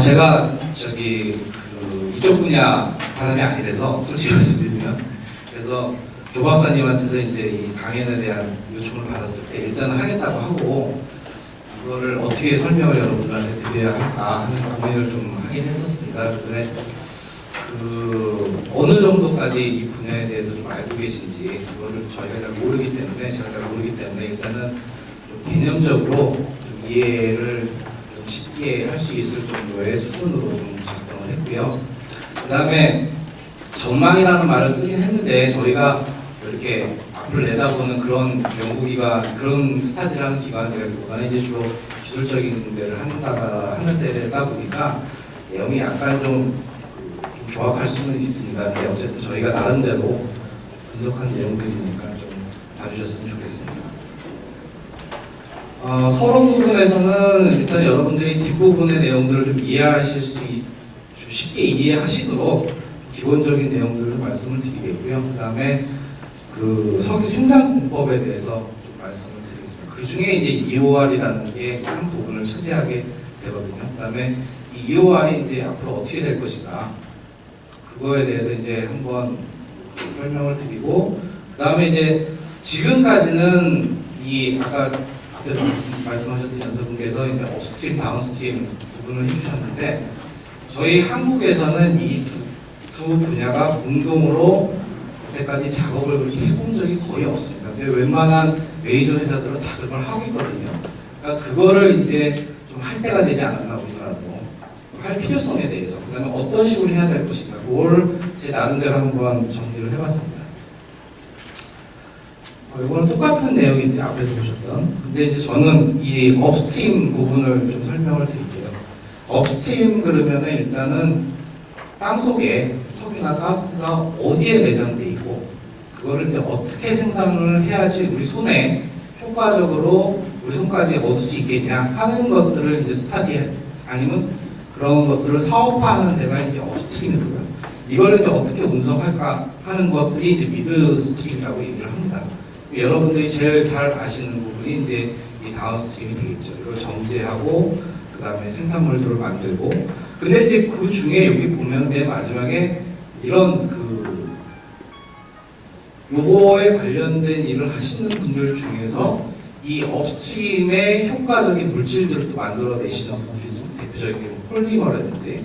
제가 이쪽 분야 사람이 아니라서 솔직히 말씀드리면, 그래서 조 박사님한테서 이제 이 강연에 대한 요청을 받았을 때 일단은 하겠다고 하고, 이거를 어떻게 설명을 여러분들한테 드려야 할까 하는 고민을 좀 하긴 했었습니다. 그런데 어느 정도까지 이 분야에 대해서 좀 알고 계신지 그거를 저희가 잘 모르기 때문에, 제가 잘 모르기 때문에 일단은 좀 개념적으로 좀 이해를 좀 쉽게 할 수 있을 정도의 수준으로 좀 작성을 했고요. 그 다음에 전망이라는 말을 쓰긴 했는데, 저희가 이렇게 앞을 내다보는 그런 연구기관, 그런 스타디라는 기관이라기보다는 이제 주로 기술적인 데를 하는 데다 보니까 내용이 약간 좀 조합할 수는 있습니다. 근데 어쨌든 저희가 나름대로 분석한 내용들이니까 좀 봐주셨으면 좋겠습니다. 서론 부분에서는 일단 여러분들이 뒷부분의 내용들을 좀 이해하실 좀 쉽게 이해하시도록 기본적인 내용들을 말씀을 드리겠고요. 그 다음에 석유 생산 공법에 대해서 좀 말씀을 드리겠습니다. 그 중에 이제 EOR이라는 게 한 부분을 차지하게 되거든요. 그 다음에 이 EOR이 이제 앞으로 어떻게 될 것인가, 그거에 대해서 이제 한번 설명을 드리고, 그 다음에 이제 지금까지는 이 아까 앞에서 말씀하셨던 연서분께서 이제 업스트림, 다운스트림 부분을 해주셨는데, 저희 한국에서는 이 두 분야가 공동으로 여태까지 작업을 그렇게 해본 적이 거의 없습니다. 근데 웬만한 메이저 회사들은 다 그걸 하고 있거든요. 그러니까 그거를 이제 좀 할 때가 되지 않았나, 우리나라도. 할 필요성에 대해서, 그 다음에 어떤 식으로 해야 될 것인가, 그걸 제 나름대로 한번 정리를 해봤습니다. 이거는 똑같은 내용인데, 앞에서 보셨던. 근데 이제 저는 이 업스트림 부분을 좀 설명을 드릴게요. 업스트림 그러면은 일단은 땅속에 석유나 가스가 어디에 매장돼 있고, 그거를 이제 어떻게 생산을 해야지 우리 손에 효과적으로 우리 손까지 얻을 수 있겠냐 하는 것들을 이제 스타디, 아니면 그런 것들을 사업화하는 데가 이제 업스트림이고요. 이걸 이제 어떻게 운송할까 하는 것들이 이제 미드스트림이라고 얘기를 합니다. 여러분들이 제일 잘 아시는 부분이 이제 이 다운스트림이 되겠죠. 이걸 정제하고 그 다음에 생산물들을 만들고. 근데 이제 그 중에 여기 보면 맨 마지막에 이런 요거에 관련된 일을 하시는 분들 중에서 이 업스트림의 효과적인 물질들을 또 만들어내시는 분들이 있습니다. 대표적인 폴리머라든지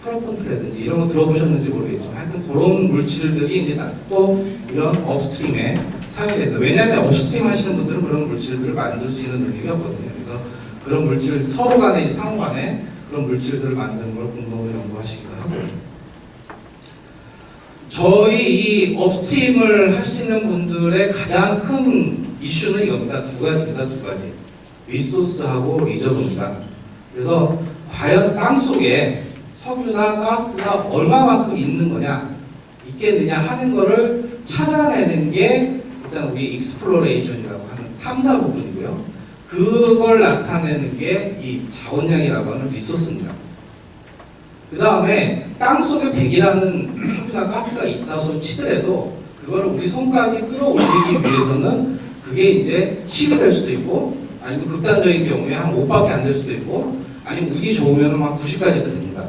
프로펀트라든지 이런 거 들어보셨는지 모르겠지만, 하여튼 그런 물질들이 이제 또 이런 업스트림에 사용이 됩니다. 왜냐하면 업스트림 하시는 분들은 그런 물질들을 만들 수 있는 능력이 없거든요. 그래서 그런 물질, 서로 간에, 상호 간에 그런 물질들을 만드는 걸 공동으로 연구하시기도 하고요. 저희 이 업스트림을 하시는 분들의 가장 큰 이슈는 이겁니다. 두 가지입니다. 두 가지. 리소스하고 리저브입니다. 그래서 과연 땅 속에 석유나 가스가 얼마만큼 있는 거냐, 있겠느냐 하는 거를 찾아내는 게 일단 우리 익스플로레이션이라고 하는 탐사 부분이고요. 그걸 나타내는 게 이 자원량이라고 하는 리소스입니다. 그 다음에 땅속에 100이라는 석유나 가스가 있다고 치더라도 그거를 우리 손까지 끌어올리기 위해서는 그게 이제 10이 될 수도 있고, 아니면 극단적인 경우에 한 5밖에 안 될 수도 있고, 아니면 운이 좋으면 한 90까지도 됩니다.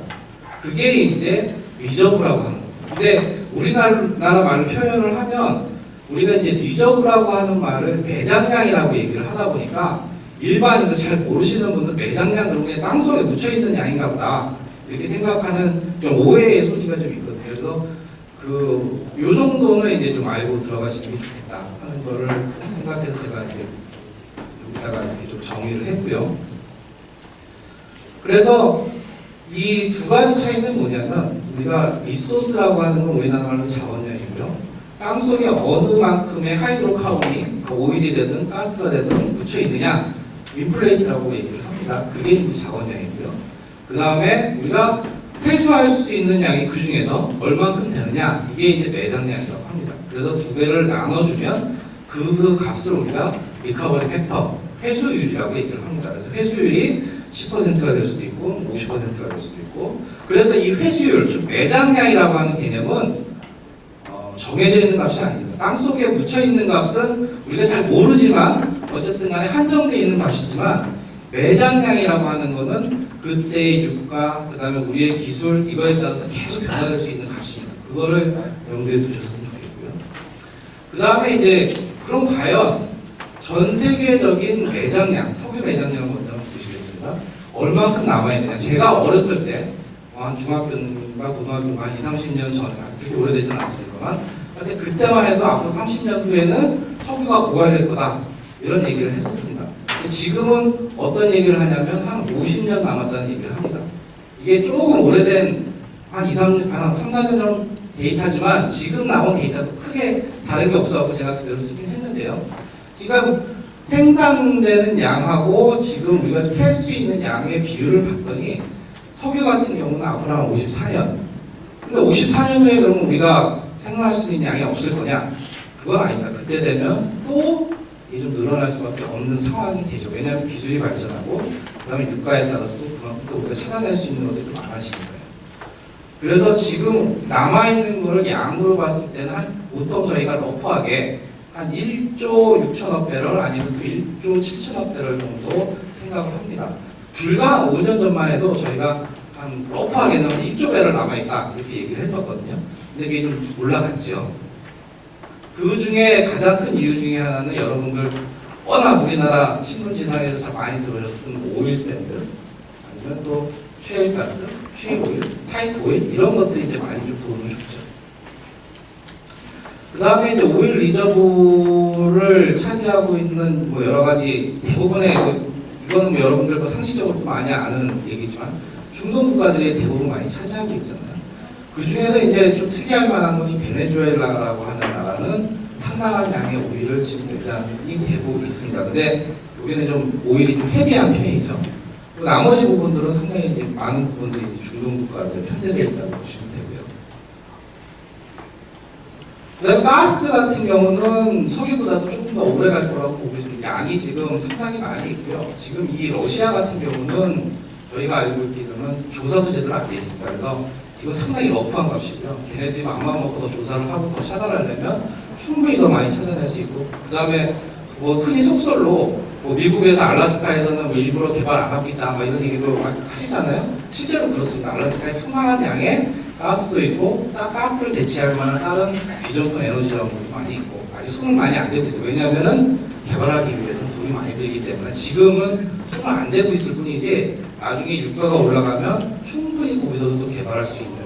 그게 이제 리저브라고 하는 겁니다. 근데 우리나라 말로 표현을 하면 우리가 이제 리저브라고 하는 말을 매장량이라고 얘기를 하다 보니까 일반인들 잘 모르시는 분들 매장량 그러면 그냥 땅속에 묻혀있는 양인가 보다 이렇게 생각하는 좀 오해의 소지가 좀 있거든요. 그래서 요 정도는 이제 좀 알고 들어가시면 좋겠다 하는 거를 생각해서 제가 이제 여기다가 이렇게 좀 정리를 했고요. 그래서 이 두 가지 차이는 뭐냐면, 우리가 리소스라고 하는 건 우리나라 말로 자원량이고요. 땅속에 어느 만큼의 하이드로카본이 오일이 되든 가스가 되든 묻혀 있느냐, 인플레이스라고 얘기를 합니다. 그게 이제 자원량이고요. 그 다음에 우리가 회수할 수 있는 양이 그 중에서 얼만큼 되느냐, 이게 이제 매장량이라고 합니다. 그래서 두 개를 나눠주면 그 값을 우리가 리커버리 팩터, 회수율이라고 얘기를 합니다. 그래서 회수율이 10%가 될 수도 있고 50%가 될 수도 있고, 그래서 이 회수율, 즉 매장량이라고 하는 개념은 정해져 있는 값이 아닙니다. 땅속에 묻혀 있는 값은 우리가 잘 모르지만 어쨌든 간에 한정되어 있는 값이지만, 매장량이라고 하는 거는 그때의 유가, 그 다음에 우리의 기술, 이거에 따라서 계속 변화될 수 있는 값입니다. 그거를 염두에 두셨으면 좋겠고요. 그 다음에 이제 그럼 과연 전 세계적인 매장량, 석유 매장량을 먼저 한번 보시겠습니다. 얼만큼 남아있느냐. 제가 어렸을 때, 한 중학교인가 고등학교인가 한 20, 30년 전에, 그렇게 오래되지는 않습니다만, 근데 그때만 해도 앞으로 30년 후에는 석유가 고갈될 거다. 이런 얘기를 했었습니다. 지금은 어떤 얘기를 하냐면 한 50년 남았다는 얘기를 합니다. 이게 조금 오래된 한 2, 3, 4년 전 데이터지만 지금 나온 데이터도 크게 다른 게 없어서 제가 그대로 쓰긴 했는데요. 지금 생산되는 양하고 지금 우리가 캘 수 있는 양의 비율을 봤더니 석유 같은 경우는 앞으로 한 54년. 근데 54년 후에 그러면 우리가 생산할 수 있는 양이 없을 거냐? 그건 아닙니다. 그때 되면 또 이게 좀 늘어날 수밖에 없는 상황이 되죠. 왜냐하면 기술이 발전하고 그 다음에 유가에 따라서 또 그만큼 또 우리가 찾아낼 수 있는 것들이 많아지니까요. 그래서 지금 남아있는 거를 양으로 봤을 때는 보통 저희가 러프하게 한 1조 6천억 배럴 아니면 또 1조 7천억 배럴 정도 생각을 합니다. 불과 5년 전만 해도 저희가 한 러프하게는 한 1조 배럴 남아있다 이렇게 얘기를 했었거든요. 근데 그게 좀 올라갔죠. 그 중에 가장 큰 이유 중에 하나는 여러분들 워낙 우리나라 신문지상에서 참 많이 들으셨던 오일 샌드 아니면 또 셰일가스, 셰일오일, 타이트오일 이런 것들이 이제 많이 좀 도움을 줬죠. 그 다음에 이제 오일 리저브를 차지하고 있는 뭐 여러 가지 대부분의 이거는 뭐 여러분들과 상식적으로도 많이 아는 얘기지만 중동 국가들이 대부분 많이 차지하고 있잖아요. 그 중에서 이제 좀 특이할 만한 건 이 베네수엘라라고 하는 나라는 상당한 양의 오일을 지금 매장이 되고 있습니다. 근데 여기는 좀 오일이 좀 헤비한 편이죠. 나머지 부분들은 상당히 이제 많은 부분들이 이제 중동 국가들 편제되어 있다고 보시면 되고요. 그다음에 가스 같은 경우는 석유보다도 조금 더 오래 갈 거라고 보고 있습니다. 양이 지금 상당히 많이 있고요. 지금 이 러시아 같은 경우는 저희가 알고 있기로는 조사도 제대로 안 돼 있습니다. 그래서 이건 상당히 러프한 값이고요. 걔네들이 맘만 먹고 더 조사를 하고 더 찾아내려면 충분히 더 많이 찾아낼 수 있고, 그 다음에 뭐 흔히 속설로 뭐 미국에서 알래스카에서는 뭐 일부러 개발 안 하고 있다 막 이런 얘기도 하시잖아요. 실제로 그렇습니다. 알래스카에 상당한 양의 가스도 있고 가스를 대체할 만한 다른 비정통 에너지 자원들도 많이 있고 아직 손을 많이 안 대고 있어요. 왜냐하면은 개발하기 위해서는 돈이 많이 들기 때문에 지금은 손을 안 대고 있을 뿐이지 나중에 유가가 올라가면 충분히 거기서도 또 개발할 수 있는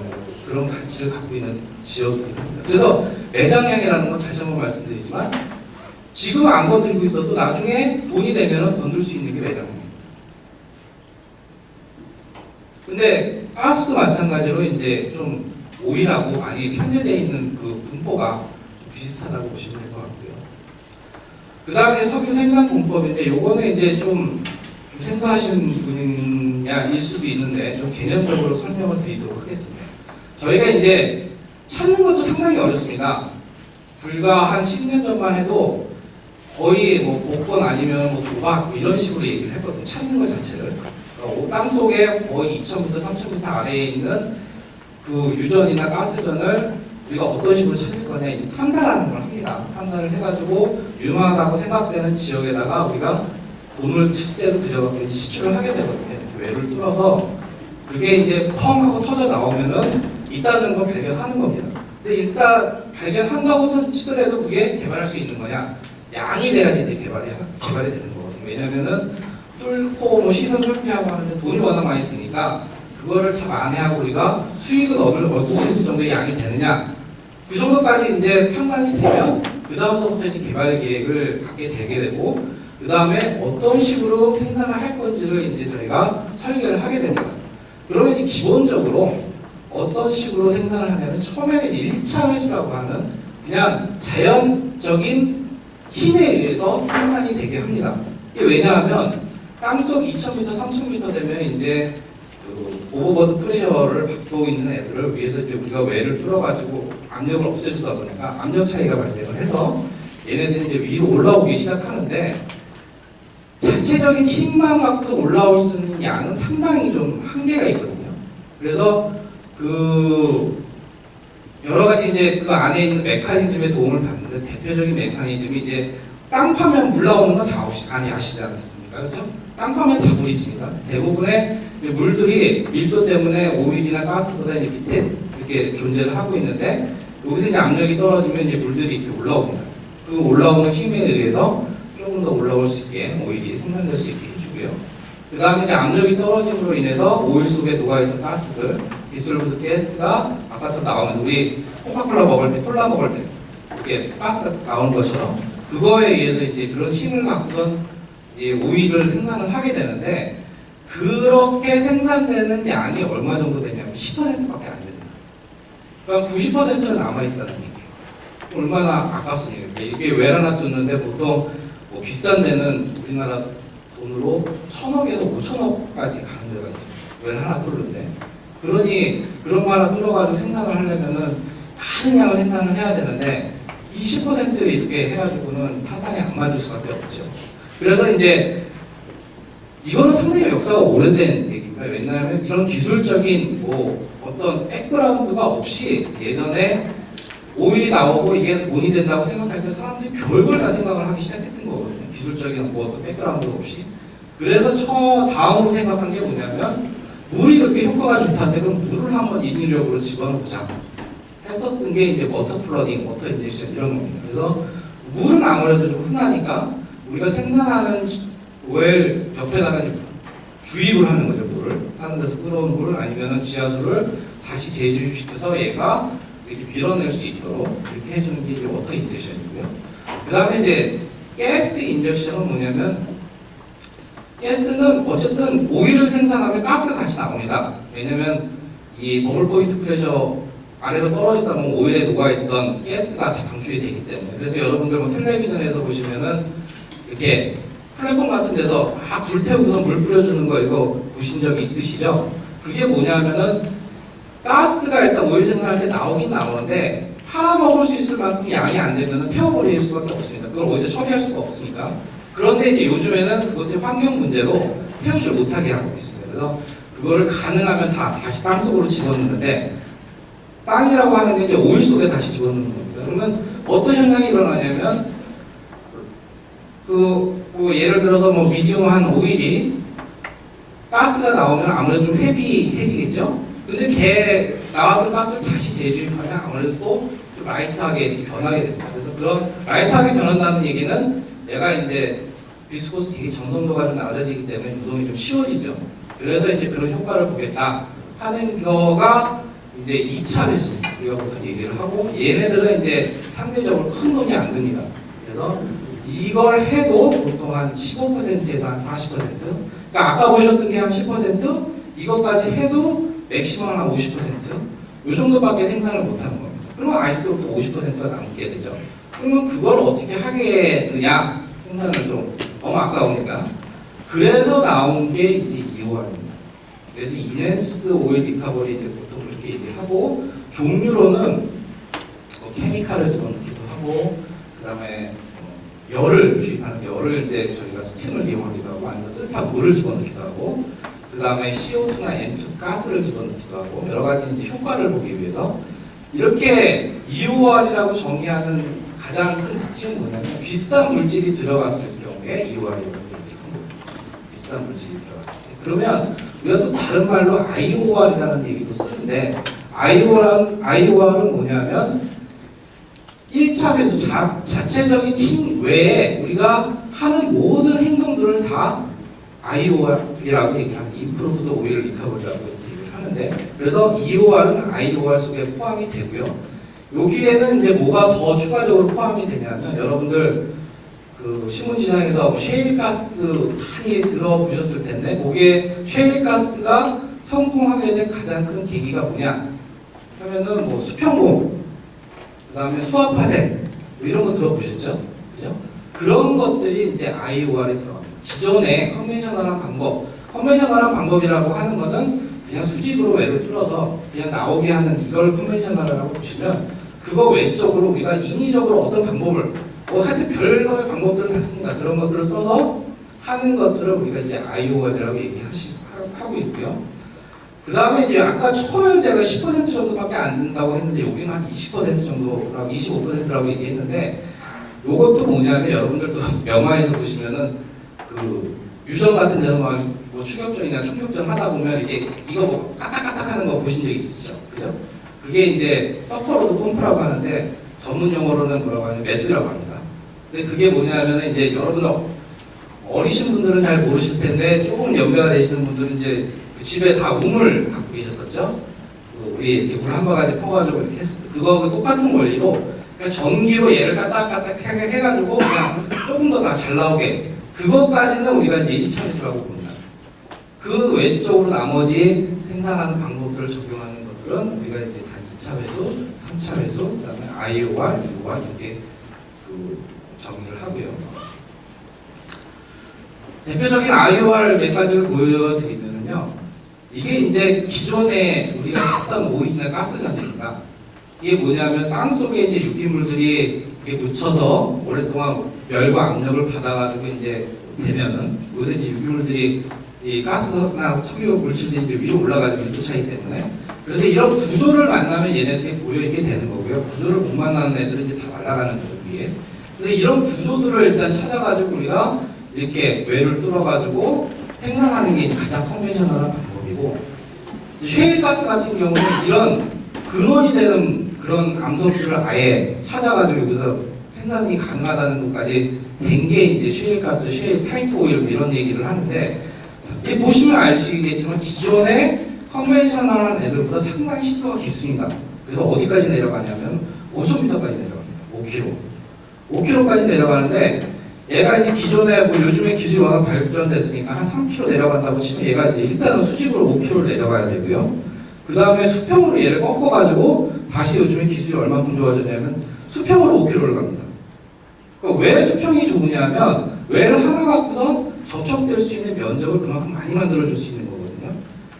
그런 가치를 갖고 있는 지역입니다. 그래서 매장량이라는 건 다시 한번 말씀드리지만 지금 안 건들고 있어도 나중에 돈이 되면 건들 수 있는 게 매장량입니다. 근데 가스도 마찬가지로 이제 좀 오일하고 많이 편제되어 있는 그 분포가 좀 비슷하다고 보시면 될 것 같고요. 그 다음에 석유 생산 공법인데 요거는 이제 좀 생소하신 분야일 수도 있는데 좀 개념적으로 설명을 드리도록 하겠습니다. 저희가 이제 찾는 것도 상당히 어렵습니다. 불과 한 10년 전만 해도 거의 뭐 복권 아니면 뭐 도박 뭐 이런 식으로 얘기를 했거든요. 찾는 것 자체를. 땅 속에 거의 2,000m, 3,000m 아래에 있는 그 유전이나 가스전을 우리가 어떤 식으로 찾을 거냐 이제 탐사라는 걸 합니다. 탐사를 해가지고 유망하다고 생각되는 지역에다가 우리가 돈을 실제로 들여갖고 시추를 하게 되거든요. 이렇게 외를 뚫어서 그게 이제 펑 하고 터져 나오면은 있다는 걸 발견하는 겁니다. 근데 일단 발견한다고 치더라도 그게 개발할 수 있는 거냐? 양이 돼야지 이제 개발이 되는 거거든요. 왜냐면은 뚫고 뭐 시설 설비하고 하는데 돈이 워낙 많이 드니까 그거를 다 만회하고 우리가 수익을 얻을 수 있을 정도의 양이 되느냐? 그 정도까지 이제 판단이 되면 그 다음서부터 이제 개발 계획을 갖게 되게 되고 그 다음에 어떤 식으로 생산을 할 건지를 이제 저희가 설계를 하게 됩니다. 그러면 이제 기본적으로 어떤 식으로 생산을 하냐면 처음에는 1차 회수라고 하는 그냥 자연적인 힘에 의해서 생산이 되게 합니다. 이게 왜냐하면 땅속 2,000m, 3,000m 되면 이제 그 오버버드 프레셔를 받고 있는 애들을 위해서 이제 우리가 외를 뚫어가지고 압력을 없애주다 보니까 압력 차이가 발생을 해서 얘네들이 이제 위로 올라오기 시작하는데 자체적인 힘만 갖고 올라올 수 있는 양은 상당히 좀 한계가 있거든요. 그래서 그 여러 가지 이제 그 안에 있는 메커니즘의 도움을 받는데 대표적인 메커니즘이 이제 땅 파면 물 나오는 건 다 아시지 않습니까? 않습니까? 그렇죠? 땅 파면 다 물이 있습니다. 대부분의 물들이 밀도 때문에 오일이나 가스보다 이제 밑에 이렇게 존재를 하고 있는데 여기서 이제 압력이 떨어지면 이제 물들이 이렇게 올라옵니다. 그 올라오는 힘에 의해서 조금 더 올라올 수 있게 오일이 생산될 수 있게 해주고요. 그 다음에 이제 압력이 떨어짐으로 인해서 오일 속에 녹아있던 가스들, 디솔브드 가스가 바깥으로 나오면서 우리 코카콜라 먹을 때, 콜라 먹을 때 이렇게 가스가 나오는 것처럼 그거에 의해서 이제 그런 힘을 갖고선 이제 오일을 생산을 하게 되는데 그렇게 생산되는 양이 얼마 정도 되냐면 10%밖에 안 됩니다. 그러니까 90%는 남아있다는 얘기예요. 얼마나 아깝습니까? 이게 왜 하나 뚫는데 보통 뭐 비싼 데는 우리나라 돈으로 1,000억에서 5,000억까지 가는 데가 있습니다. 왜 하나 뚫는데. 그러니 그런 거 하나 뚫어가지고 생산을 하려면은 많은 양을 생산을 해야 되는데 20% 이렇게 해가지고는 타산이 안 맞을 수밖에 없죠. 그래서 이제 이거는 상당히 역사가 오래된 얘기입니다. 왜냐하면 이런 기술적인 뭐 어떤 백그라운드가 없이 예전에 오일이 나오고 이게 돈이 된다고 생각하니까 사람들이 별걸 다 생각을 하기 시작했던 거거든요. 기술적인 뭐 어떤 백그라운드가 없이. 그래서 다음으로 생각한 게 뭐냐면 물이 그렇게 효과가 좋다는데 그럼 물을 한번 인위적으로 집어넣자 했었던 게 이제 워터 플러딩, 워터 인젝션 이런 겁니다. 그래서 물은 아무래도 좀 흔하니까 우리가 생산하는 오일 옆에다가 주입을 하는 거죠. 물을 다른 데서 끌어온 물을 아니면 지하수를 다시 재주입시켜서 얘가 이렇게 밀어낼 수 있도록 이렇게 해주는 게 이제 워터 인젝션이고요. 그 다음에 이제 가스 인젝션은 뭐냐면 가스는 어쨌든 오일을 생산하면 가스가 같이 나옵니다. 왜냐면 이 버블 포인트 프레셔 아래로 떨어지다 보면 오일에 녹아있던 가스가 다 방출이 되기 때문에. 그래서 여러분들 뭐 텔레비전에서 보시면은 이렇게 플랫폼 같은 데서 막 불태우고서 물 뿌려주는 거 이거 보신 적 있으시죠? 그게 뭐냐면은 가스가 일단 오일 생산할 때 나오긴 나오는데 팔아먹을 수 있을 만큼 양이 안 되면은 태워버릴 수밖에 없습니다. 그걸 어디다 처리할 수가 없으니까. 그런데 이제 요즘에는 그것들이 환경 문제로 태우질 못하게 하고 있습니다. 그래서 그거를 가능하면 다시 땅속으로 집어넣는데 땅이라고 하는 게 이제 오일 속에 다시 집어넣는 겁니다. 그러면 어떤 현상이 일어나냐면 뭐 예를 들어서 뭐 미디움한 오일이 가스가 나오면 아무래도 좀 헤비해지겠죠. 근데 걔 나왔던 가스를 다시 재주입하면 아무래도 또 라이트하게 이렇게 변하게 됩니다. 그래서 그런 라이트하게 변한다는 얘기는 내가 이제 비스코스틱이 정성도가 좀 낮아지기 때문에 유동이 좀 쉬워지죠. 그래서 이제 그런 효과를 보겠다 하는 거가 이제 2차 배수 우리가 보통 얘기를 하고 얘네들은 이제 상대적으로 큰 돈이 안 듭니다. 그래서 이걸 해도 보통 한 15%에서 한 40%. 그러니까 아까 보셨던 게 한 10%, 이것까지 해도 맥시멈 한 50%. 이 정도밖에 생산을 못하는 겁니다. 그러면 아직도 또 50%가 남게 되죠. 그러면 그걸 어떻게 하겠느냐? 생산을 좀 너무 아까우니까. 그래서 나온 게 이제 EOR입니다. 그래서 인핸스드 오일 리커버리 보통 그렇게 얘기하고 종류로는 뭐 케미칼을 집어넣기도 하고 그 다음에 열을 주입하는 열을 이제 저희가 스팀을 이용하기도 하고 아니면 뜨뜻한 물을 집어넣기도 하고 그 다음에 CO2나 N2 가스를 집어넣기도 하고 여러 가지 이제 효과를 보기 위해서 이렇게 EOR이라고 정의하는 가장 큰 특징은 뭐냐면 비싼 물질이 들어갔을 경우에 EOR이라고 얘기합니다. 비싼 물질이 들어갔을 때. 그러면 우리가 또 다른 말로 IOR이라는 얘기도 쓰는데 IOR은 뭐냐면 1차 배수 자체적인 힘 외에 우리가 하는 모든 행동들을 다 IOR이라고 얘기합니다. Improved Oil Recovery라고 얘기를 하는데 그래서 EOR은 IOR 속에 포함이 되고요. 여기에는 이제 뭐가 더 추가적으로 포함이 되냐면 여러분들 그 신문지상에서 뭐 셰일가스 많이 들어보셨을 텐데 거기에 셰일가스가 성공하게 된 가장 큰 계기가 뭐냐 하면은 뭐 수평공 그 다음에 수압화색 뭐 이런 거 들어보셨죠? 그죠? 그런 것들이 이제 IOR에 들어갑니다. 기존의 컨벤셔널한 방법이라고 하는 거는 그냥 수직으로 외를 뚫어서 그냥 나오게 하는 이걸 컨벤셔널이라고 보시면 그거 외적으로 우리가 인위적으로 어떤 방법을 하여튼 별놈의 방법들을 다 씁니다. 그런 것들을 써서 하는 것들을 우리가 이제 IOR이라고 얘기하고 있고요. 그 다음에 이제 아까 처음에 제가 10% 정도밖에 안 된다고 했는데 여기는 한 20% 정도라고 25%라고 얘기했는데 요것도 뭐냐면 여러분들도 영화에서 보시면은 그 유전 같은 데서 뭐 추격전이나 총격전 하다 보면 이게 이거 뭐 까딱까딱 하는 거 보신 적 있으시죠? 그죠? 그게 이제 서커로드 펌프라고 하는데 전문 용어로는 뭐라고 하냐면 매드라고 합니다. 근데 그게 뭐냐면은 이제 여러분 어리신 분들은 잘 모르실 텐데 조금 연배가 되시는 분들은 이제 그 집에 다 우물 갖고 계셨었죠? 우리 이렇게 물 한 바가지 퍼가지고 이렇게 했을 때 그거하고 똑같은 원리로 그냥 전기로 얘를 까딱까딱 해가지고 그냥 조금 더 잘 나오게 그것까지는 우리가 이제 1차회수라고 봅니다. 그 외적으로 나머지 생산하는 방법들을 적용하는 것들은 우리가 이제 다 2차 회수, 3차 회수, 그 다음에 IOR, EOR 이렇게 그 정의를 하고요. 대표적인 IOR 몇 가지를 보여드리면요. 이게 이제 기존에 우리가 찾던 오일이나 가스전입니다. 이게 뭐냐면 땅 속에 이제 유기물들이 이렇게 묻혀서 오랫동안 열과 압력을 받아가지고 이제 되면은 요새 이제 유기물들이 이 가스나 석유 물질들이 이제 위로 올라가지고 밀도 차이 때문에 그래서 이런 구조를 만나면 얘네들이 모여있게 되는 거고요. 구조를 못 만나는 애들은 이제 다 날아가는 거죠, 위에. 그래서 이런 구조들을 일단 찾아가지고 우리가 이렇게 외를 뚫어가지고 생산하는 게 가장 컨벤셔널한 방법이고 셰일가스 같은 경우는 이런 근원이 되는 그런 암석들을 아예 찾아가지고 여기서 생산이 가능하다는 것까지 된 게 이제 셰일가스, 셰일 타이트 오일 이런 얘기를 하는데 보시면 아시겠지만 기존의 컨벤셔널한 애들보다 상당히 심도가 깊습니다. 그래서 어디까지 내려가냐면 5,000m까지 내려갑니다. 5km. 5km까지 내려가는데 얘가 이제 기존에 뭐 요즘에 기술이 워낙 발전됐으니까 한 3km 내려간다고 치면 얘가 이제 일단은 수직으로 5km를 내려가야 되고요. 그 다음에 수평으로 얘를 꺾어가지고 다시 요즘에 기술이 얼마큼 좋아졌냐면 수평으로 5km를 갑니다. 그러니까 왜 수평이 좋으냐면 외를 하나 갖고서 접촉될 수 있는 면적을 그만큼 많이 만들어줄 수 있는 거거든요.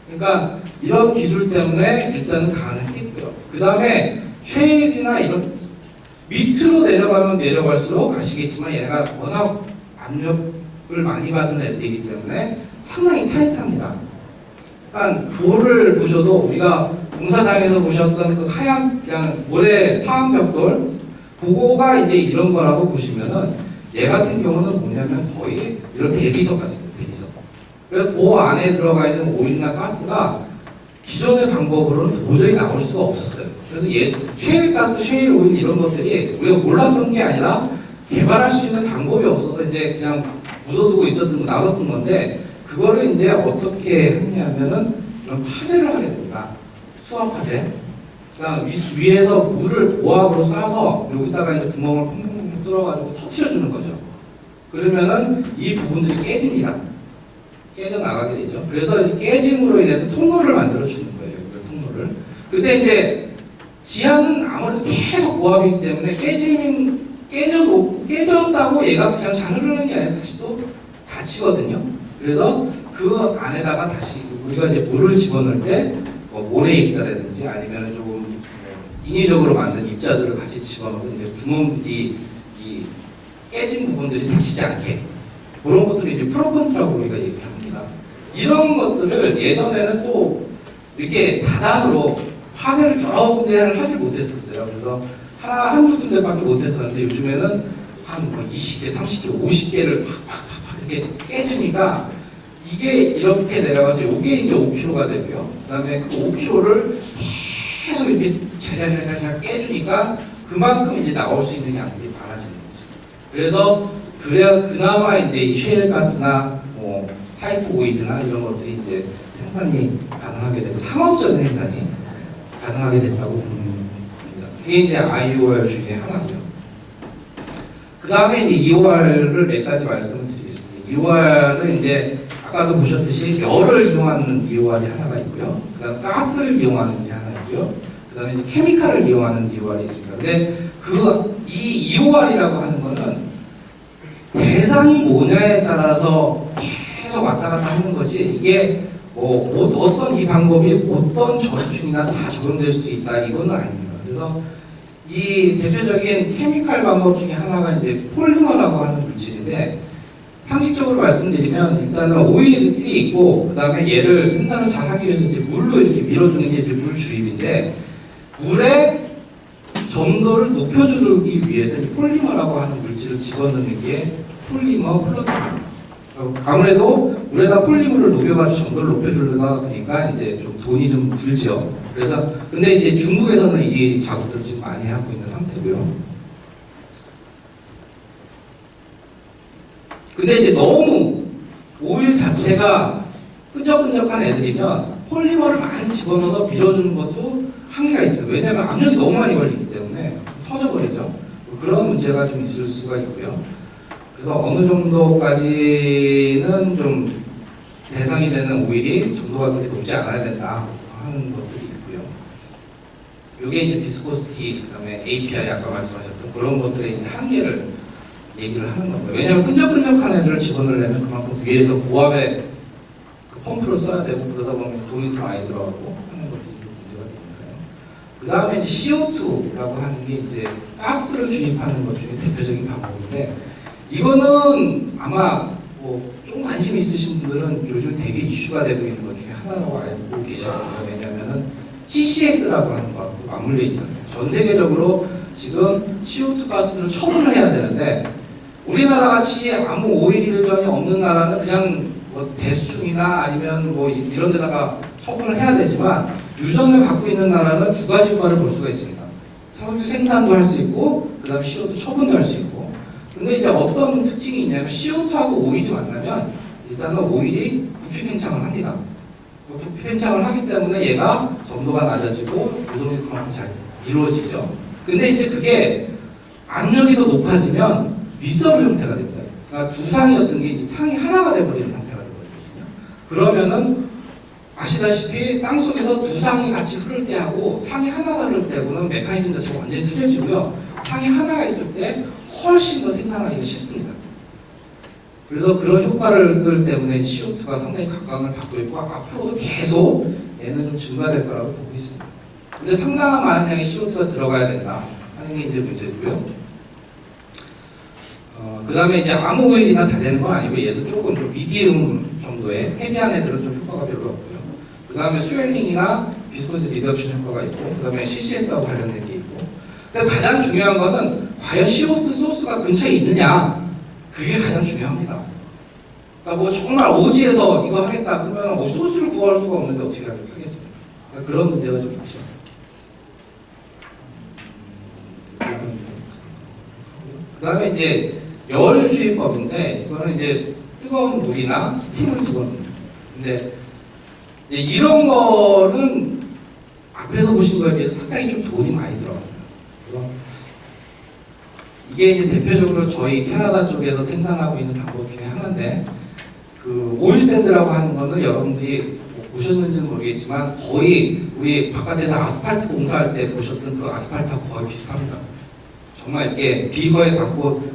그러니까 이런 기술 때문에 일단은 가능했고요. 그 다음에 쉐일이나 이런 밑으로 내려가면 내려갈수록 아시겠지만 얘네가 워낙 압력을 많이 받는 애들이기 때문에 상당히 타이트합니다. 그러니까 돌을 보셔도 우리가 공사장에서 보셨던 그 하얀 그냥 모래 사암벽돌 그거가 이제 이런 거라고 보시면은 얘 같은 경우는 뭐냐면 거의 이런 대리석 같습니다. 대리석. 그래서 그 안에 들어가 있는 오일이나 가스가 기존의 방법으로는 도저히 나올 수가 없었어요. 그래서 셰일 가스, 셰일 오일 이런 것들이 우리가 몰랐던 게 아니라 개발할 수 있는 방법이 없어서 이제 그냥 묻어두고 있었던 거 놔뒀던 건데 그거를 이제 어떻게 했냐면은 이런 파쇄를 하게 됩니다. 수압 파쇄. 그냥 위에서 물을 고압으로 쏴서 여기다가 이제 구멍을 펑펑 뚫어가지고 터트려주는 거죠. 그러면은 이 부분들이 깨집니다. 깨져나가게 되죠. 그래서 이제 깨짐으로 인해서 통로를 만들어주는 거예요. 통로를. 근데 이제 지하는 아무래도 계속 고압이기 때문에 깨졌다고 얘가 그냥 잘 흐르는 게 아니라 다시 또 닫히거든요. 그래서 그 안에다가 다시 우리가 이제 물을 집어넣을 때 뭐 모래 입자라든지 아니면 조금 인위적으로 만든 입자들을 같이 집어넣어서 이제 구멍들이 이 깨진 부분들이 닫히지 않게 그런 것들이 이제 프로펀트라고 우리가 얘기를 합니다. 이런 것들을 예전에는 또 이렇게 다단으로 파쇄를 여러 군데를 하지 못했었어요. 그래서 한두 군데밖에 못했었는데 요즘에는 한 뭐 20개, 30개, 50개를 팍팍팍 이렇게 깨지니까 이게 이렇게 내려가서 이게 이제 5kg가 되고요. 그 다음에 그 5kg를 계속 이렇게 자자자자 깨주니까 그만큼 이제 나올 수 있는 양들이 많아지는 거죠. 그래서 그래야 그나마 이제 이 셰일 가스나 뭐 타이트 오일이나 이런 것들이 이제 생산이 가능하게 되고 상업적인 생산이 가능하게 됐다고 봅니다. 그게 이제 IOR 중에 하나고요. 그 다음에 이제 EOR을 몇 가지 말씀을 드리겠습니다. EOR은 이제 아까도 보셨듯이 열을 이용하는 EOR이 하나가 있고요. 그 다음 가스를 이용하는 게 하나 있고요. 그 다음에 이제 케미칼을 이용하는 EOR이 있습니다. 근데 이 EOR이라고 하는 거는 대상이 뭐냐에 따라서 계속 왔다 갔다 하는 거지 이게 뭐 어떤 이 방법이 어떤 전류층이나 다 적용될 수 있다 이거는 아닙니다. 그래서 이 대표적인 케미칼 방법 중에 하나가 이제 폴리머라고 하는 물질인데 상식적으로 말씀드리면 일단은 오일이 있고 그 다음에 얘를 생산을 잘 하기 위해서 이제 물로 이렇게 밀어주는 게 이제 물 주입인데 물의 점도를 높여주기 위해서 폴리머라고 하는 물질을 집어넣는 게 폴리머 플러팅입니다. 아무래도 물에다 폴리머를 녹여가지고 점도를 높여주려다 보니까 이제 좀 돈이 좀 들죠. 그래서 근데 이제 중국에서는 이 작업들을 지금 많이 하고 있는 상태고요. 근데 이제 너무 오일 자체가 끈적끈적한 애들이면 폴리머를 많이 집어넣어서 밀어주는 것도 한계가 있습니다. 왜냐하면 압력이 너무 많이 걸리기 때문에 터져버리죠. 그런 문제가 좀 있을 수가 있고요. 그래서 어느 정도까지는 좀 대상이 되는 오일이 점도가 그렇게 높지 않아야 된다 하는 것들이 있고요. 이게 이제 비스코시티, 그 다음에 API 아까 말씀하셨던 그런 것들의 이제 한계를 얘기를 하는 겁니다. 왜냐하면 끈적끈적한 애들을 집어넣으려면 그만큼 위에서 고압의 그 펌프를 써야 되고 그러다 보면 돈이 더 많이 들어가고 하는 것들이 문제가 되니까요. 그 다음에 이제 CO2라고 하는 게 이제 가스를 주입하는 것 중에 대표적인 방법인데 이거는 아마 뭐 좀 관심이 있으신 분들은 요즘 되게 이슈가 되고 있는 것 중에 하나라고 알고 계실 거예요. 왜냐하면은 CCS라고 하는 거하고 맞물려 있잖아요. 전 세계적으로 지금 CO2 가스를 처분을 해야 되는데 우리나라 같이 아무 오일 일전이 없는 나라는 그냥 뭐 배수중이나 아니면 뭐 이런 데다가 처분을 해야 되지만 유전을 갖고 있는 나라는 두 가지 효과를 볼 수가 있습니다. 석유 생산도 할 수 있고 그 다음에 CO2 처분도 할 수 있고. 근데 이제 어떤 특징이 있냐면 CO2하고 오일이 만나면 일단은 오일이 부피 팽창을 합니다. 부피 팽창을 하기 때문에 얘가 점도가 낮아지고 유동이 그만큼 잘 이루어지죠. 근데 이제 그게 압력이 더 높아지면 윗서브 형태가 됩니다. 그러니까 두 상이었던 게 이제 상이 하나가 돼버리는 상태가 돼버리거든요. 그러면은 아시다시피 땅 속에서 두 상이 같이 흐를 때하고 상이 하나가 흐를 때하고는 메커니즘 자체가 완전히 틀려지고요. 상이 하나가 있을 때 훨씬 더 생산하기가 쉽습니다. 그래서 그런 효과들 때문에 CO2가 상당히 각광을 받고 있고 앞으로도 계속 얘는 좀 증가될 거라고 보고 있습니다. 근데 상당한 많은 양의 CO2가 들어가야 된다 하는 게 이제 문제고요. 그 다음에 이제 아무 오일이나 다 되는 건 아니고 얘도 조금 좀 미디움 정도의 헤비한 애들은 좀 효과가 별로 없고요. 그 다음에 스웰링이나 비스코스 리덕션 효과가 있고 그 다음에 CCS하고 관련된 게 있고 근데 가장 중요한 거는 과연 CO2 소스가 근처에 있느냐 그게 가장 중요합니다. 그러니까 뭐 정말 오지에서 이거 하겠다 그러면 뭐 소스를 구할 수가 없는데 어떻게 하겠습니까? 그러니까 그런 문제가 좀 있죠. 그 다음에 이제 열주입법인데 이거는 이제 뜨거운 물이나 스팀을 집어넣는 근데 이런 거는 앞에서 보신 거에 비해서 상당히 좀 돈이 많이 들어갑니다. 그래서 이게 이제 대표적으로 저희 캐나다 쪽에서 생산하고 있는 방법 중에 하나인데 그 오일샌드라고 하는 거는 여러분들이 보셨는지는 모르겠지만 거의 우리 바깥에서 아스팔트 공사할 때 보셨던 그 아스팔트하고 거의 비슷합니다. 정말 이렇게 비거에 닿고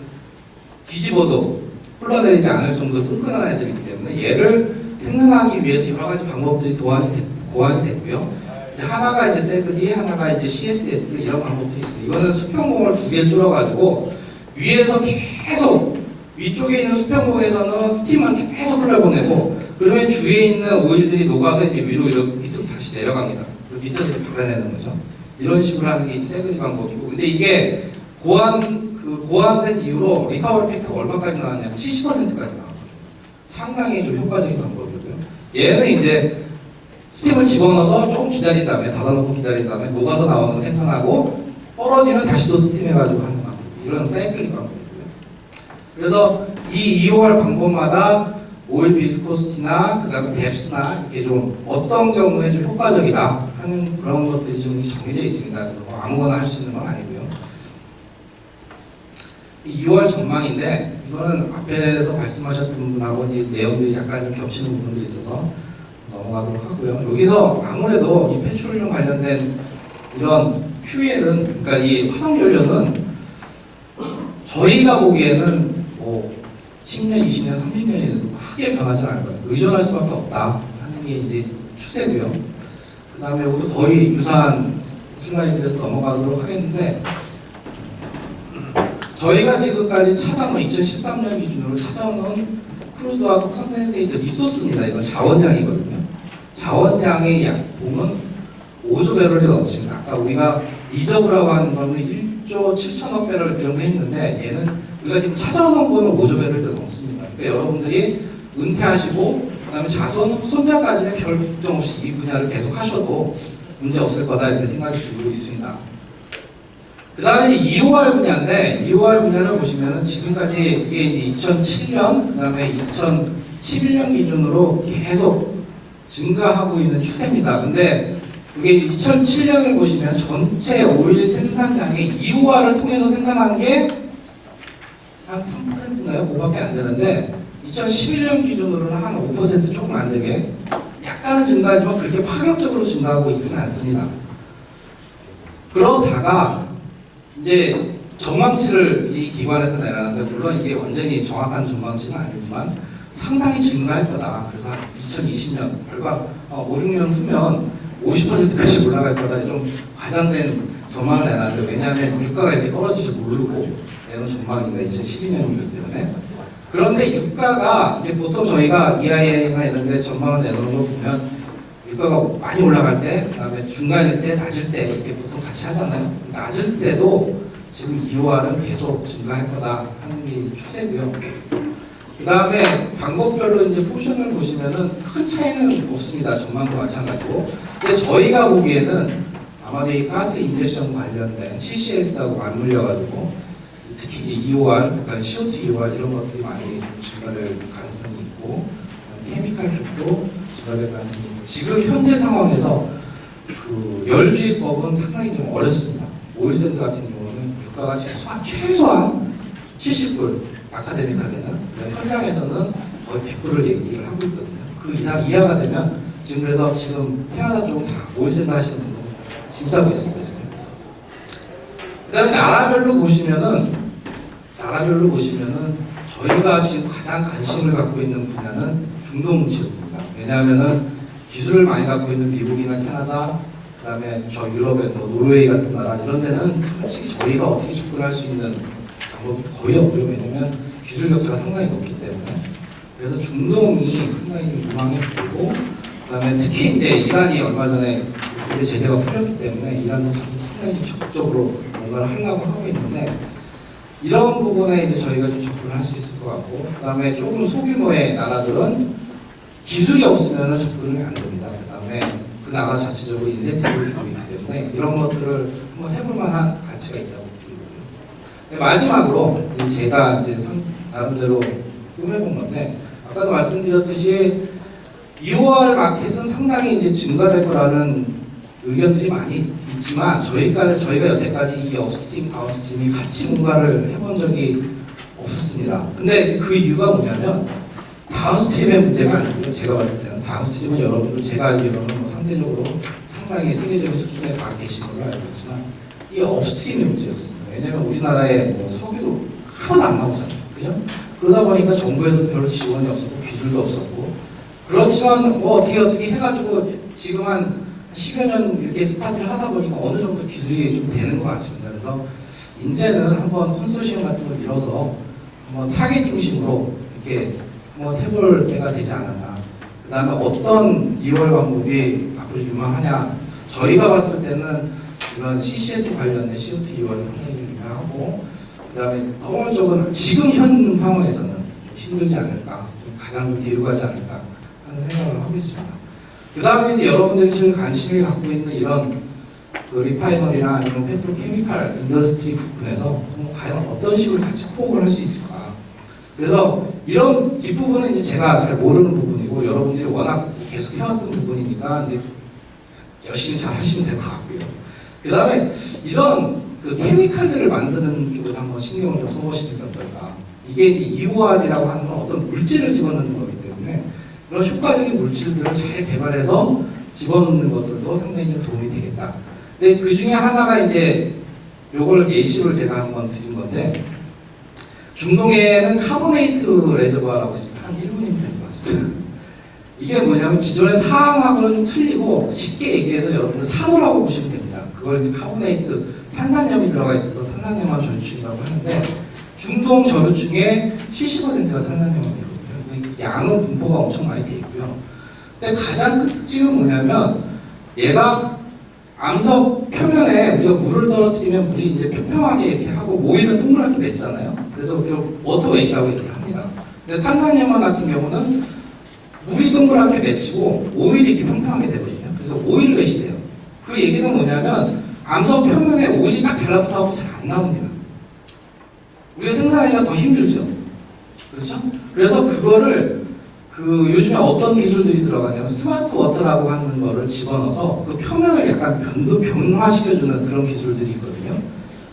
뒤집어도 흘러내리지 않을 정도로 끈끈한 애들이기 때문에 얘를 생산하기 위해서 여러 가지 방법들이 고안이 됐고요. 하나가 이제 세그디, 하나가 이제 CSS 이런 방법들이 있습니다. 이거는 수평공을 두 개를 뚫어가지고 위에서 계속 위쪽에 있는 수평공에서는 스팀만 계속 흘러보내고 그러면 주위에 있는 오일들이 녹아서 이제 위로 밑으로 다시 내려갑니다. 그리고 밑에서 이제 받아내는 거죠. 이런 식으로 하는 게 세그디 방법이고 근데 이게 고안된 이후로 리커버리 팩터가 얼마까지 나왔냐면 70%까지 나왔거든요. 상당히 좀 효과적인 방법이고요. 얘는 이제 스팀을 집어넣어서 조금 기다린 다음에 닫아놓고 기다린 다음에 녹아서 나오는 거 생산하고 떨어지면 다시 또 스팀해가지고 하는 방법 이런 사이클링 방법이고요. 그래서 이 이용할 방법마다 오일 비스코시티나 그 다음에 뎁스나 이렇게 좀 어떤 경우에 좀 효과적이다 하는 그런 것들이 좀 정해져 있습니다. 그래서 뭐 아무거나 할 수 있는 건 아니고요. 2월 전망인데 이거는 앞에서 말씀하셨던 분하고 이제 내용들이 약간 좀 겹치는 부분들이 있어서 넘어가도록 하고요. 여기서 아무래도 이 페트롤륨 관련된 이런 퓨엘은 그러니까 이 화석연료는 저희가 보기에는 뭐 10년, 20년, 30년에도 크게 변하지 않을 거예요. 의존할 수밖에 없다 하는 게 이제 추세고요. 그 다음에 이것도 거의 유사한 슬라이드에서 넘어가도록 하겠는데 저희가 지금까지 찾아놓은 2013년 기준으로 찾아놓은 크루드하고 컨덴세이트 리소스입니다. 이건 자원량이거든요. 자원량의 양봉은 5조 배럴이 넘습니다. 아까 우리가 리저브라고 하는 거는 1조 7천억 배럴 이런 거 했는데 얘는 우리가 지금 찾아놓은 거는 5조 배럴이 넘습니다. 그러니까 여러분들이 은퇴하시고 그다음에 자손, 손자까지는 별 걱정 없이 이 분야를 계속 하셔도 문제 없을 거다 이렇게 생각이 들고 있습니다. 그 다음에 이제 2호R 분야인데 2호R 분야를 보시면은 지금까지 이게 이제 2007년 그 다음에 2011년 기준으로 계속 증가하고 있는 추세입니다. 근데 이게 2007년을 보시면 전체 오일 생산량의 2호R을 통해서 생산한 게 한 3%인가요? 그거밖에 안 되는데 2011년 기준으로는 한 5% 조금 안 되게 약간은 증가하지만 그렇게 파격적으로 증가하고 있지는 않습니다. 그러다가 이제 전망치를 이 기관에서 내놨는데 물론 이게 완전히 정확한 전망치는 아니지만 상당히 증가할 거다. 그래서 2020년 결과 5, 6년 후면 50%까지 올라갈 거다. 좀 과장된 전망을 내놨는데 왜냐하면 주가가 이렇게 떨어질지 모르고 내놓은 전망입니다. 2012년이기 때문에. 그런데 유가가 이제 보통 저희가 EIA나 이런 데 전망을 내놓는 걸 보면 유가가 많이 올라갈 때, 그다음에 중간일 때, 낮을 때 이렇게 보통 같이 하잖아요. 낮을 때도 지금 2호R은 계속 증가할 거다 하는 게 추세고요. 그다음에 방법별로 이제 포션을 보시면은 큰 차이는 없습니다. 전망도 마찬가지고. 근데 저희가 보기에는 아마도 이 가스 인젝션 관련된 CCS하고 맞물려가지고 특히 이제 2호R, 그러니까 CO2 2호R 이런 것들이 많이 증가될 가능성이 있고 케미칼 쪽도 증가될 가능성이 있고 지금 현재 상황에서 그 열주의법은 상당히 좀 어렵습니다. 오일샌드 같은 경우는 주가가 최소한 70불 아카데믹하게는 현장에서는 거의 100불을 얘기를 하고 있거든요. 그 이상 이하가 되면 지금 그래서 지금 캐나다 쪽은 다 오일샌드 하시는 분들 짐 싸고 있습니다. 지금. 그다음에 나라별로 보시면은 저희가 지금 가장 관심을 갖고 있는 분야는 중동 지역입니다. 왜냐하면은 기술을 많이 갖고 있는 미국이나 캐나다, 그다음에 저 유럽의 노르웨이 같은 나라 이런 데는 솔직히 저희가 어떻게 접근할 수 있는 방법이 거의 없고요. 왜냐하면 기술 격차가 상당히 높기 때문에. 그래서 중동이 상당히 유망해 보이고, 그다음에 특히 이제 이란이 얼마 전에 그때 제재가 풀렸기 때문에 이란도 상당히 적극적으로 뭔가를 하려고 하고 있는데. 이런 부분에 이제 저희가 좀 접근을 할 수 있을 것 같고, 그 다음에 조금 소규모의 나라들은 기술이 없으면 접근이 안 됩니다. 그 다음에 그 나라 자체적으로 인센티브를 주고 있기 때문에 이런 것들을 한번 해볼 만한 가치가 있다고 보이고요. 마지막으로 제가 이제 나름대로 꾸며본 건데, 아까도 말씀드렸듯이 2호R 마켓은 상당히 이제 증가될 거라는 의견들이 많이 있지만 저희가 여태까지 이 업스트림, 다운스트림이 같이 뭔가를 해본 적이 없었습니다. 근데 그 이유가 뭐냐면 다운스트림의 문제가 아니고요. 제가 봤을 때는 다운스트림은 여러분들 제가 알기로는 뭐 상대적으로 상당히 세계적인 수준에 가 계신 걸로 알고 있지만 이 업스트림의 문제였습니다. 왜냐하면 우리나라에 뭐 석유 하나도 안 나오잖아요. 그죠? 그러다 보니까 정부에서도 별로 지원이 없었고 기술도 없었고 그렇지만 뭐 어떻게 해가지고 지금 한 10여 년 이렇게 스타트를 하다 보니까 어느 정도 기술이 좀 되는 것 같습니다. 그래서 이제는 한번 컨소시엄 같은 걸 이뤄서 한번 타겟 중심으로 이렇게 한번 해볼 때가 되지 않았나. 그 다음에 어떤 2월 방법이 앞으로 유망하냐. 저희가 봤을 때는 이런 CCS 관련된 CO2 2월이 상당히 유명하고, 그 다음에 더울 쪽은 지금 현 상황에서는 좀 힘들지 않을까, 좀 가장 좀 뒤로 가지 않을까 하는 생각을 하고 있습니다. 그 다음에 이제 여러분들이 지금 관심이 갖고 있는 이런 그 리파이너리나 아니면 페트로케미칼 인더스트리 부분에서 과연 어떤 식으로 같이 포업을 할 수 있을까. 그래서 이런 뒷부분은 이제 제가 잘 모르는 부분이고 여러분들이 워낙 계속 해왔던 부분이니까 이제 열심히 잘 하시면 될 것 같고요. 그 다음에 이런 그 케미칼들을 만드는 쪽에서 한번 신경을 좀 써보시는 게 어떨까. 이게 이제 2호R이라고 하는 건 어떤 물질을 집어넣는 거기 때문에 그런 효과적인 물질들을 잘 개발해서 집어넣는 것들도 상당히 좀 도움이 되겠다. 근데 그 중에 하나가 이제 요걸 예시를 제가 한번 드린 건데 중동에는 카보네이트 레저버라고 있습니다. 한 1분이면 될 것 같습니다. 이게 뭐냐면 기존의 사항하고는 좀 틀리고 쉽게 얘기해서 여러분들 산호라고 보시면 됩니다. 그걸 이제 카보네이트 탄산염이 들어가 있어서 탄산염화 전유층이라고 하는데 중동 전유층의 70%가 탄산염이거든요. 양은 분포가 엄청 많이 돼 있고요. 근데 가장 큰 특징은 뭐냐면 얘가 암석 표면에 우리가 물을 떨어뜨리면 물이 이제 평평하게 이렇게 하고 모이는 동그랗게 맺잖아요. 그래서 워터 웨이시라고 얘기를 합니다. 근데 탄산염만 같은 경우는 물이 동그랗게 맺히고 오일이 이렇게 평평하게 되거든요. 그래서 오일렛이 돼요. 그 얘기는 뭐냐면 암석 표면에 오일이 딱 달라붙어서 잘 안 나옵니다. 우리가 생산하기가 더 힘들죠. 그렇죠? 그래서 그거를 요즘에 어떤 기술들이 들어가냐면 스마트 워터라고 하는 거를 집어넣어서 그 표면을 약간 변화시켜주는 그런 기술들이 있거든요.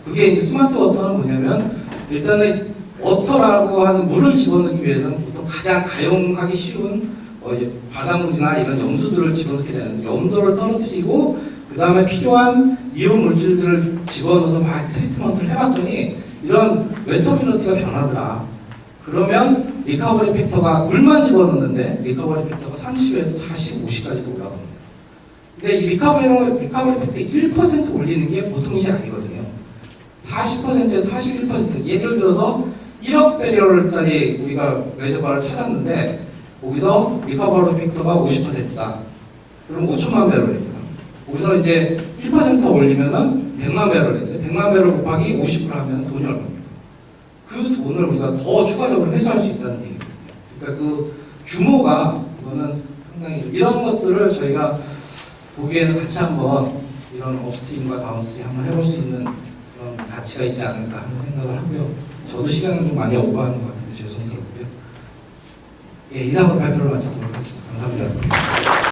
그게 이제 스마트 워터는 뭐냐면 일단은 워터라고 하는 물을 집어넣기 위해서는 보통 가장 가용하기 쉬운 이제 바닷물이나 이런 염수들을 집어넣게 되는데 염도를 떨어뜨리고 그 다음에 필요한 이온 물질들을 집어넣어서 막 트리트먼트를 해봤더니 이런 웨터빌러티가 변하더라. 그러면 리커버리 팩터가 물만 집어넣는데 리커버리 팩터가 30에서 40, 50까지도 올라갑니다. 근데 이 리커버리 팩터 1% 올리는 게 보통 일이 아니거든요. 40%에서 41%. 예를 들어서 1억 배럴짜리 우리가 레저버를 찾았는데 거기서 리커버리 팩터가 50%다. 그럼 5천만 배럴입니다. 거기서 이제 1% 올리면은 100만 배럴인데 100만 배럴 곱하기 50% 하면 돈이 얼마입니까? 그 돈을 우리가 더 추가적으로 회수할 수 있다는 얘기거든요. 그러니까 그 규모가 이거는 상당히 이런 것들을 저희가 보기에는 같이 한번 이런 업스트림과 다운스트림 한번 해볼 수 있는 그런 가치가 있지 않을까 하는 생각을 하고요. 저도 시간을 좀 많이 오버하는 것 같은데 죄송스럽고요. 예, 이상으로 발표를 마치도록 하겠습니다. 감사합니다.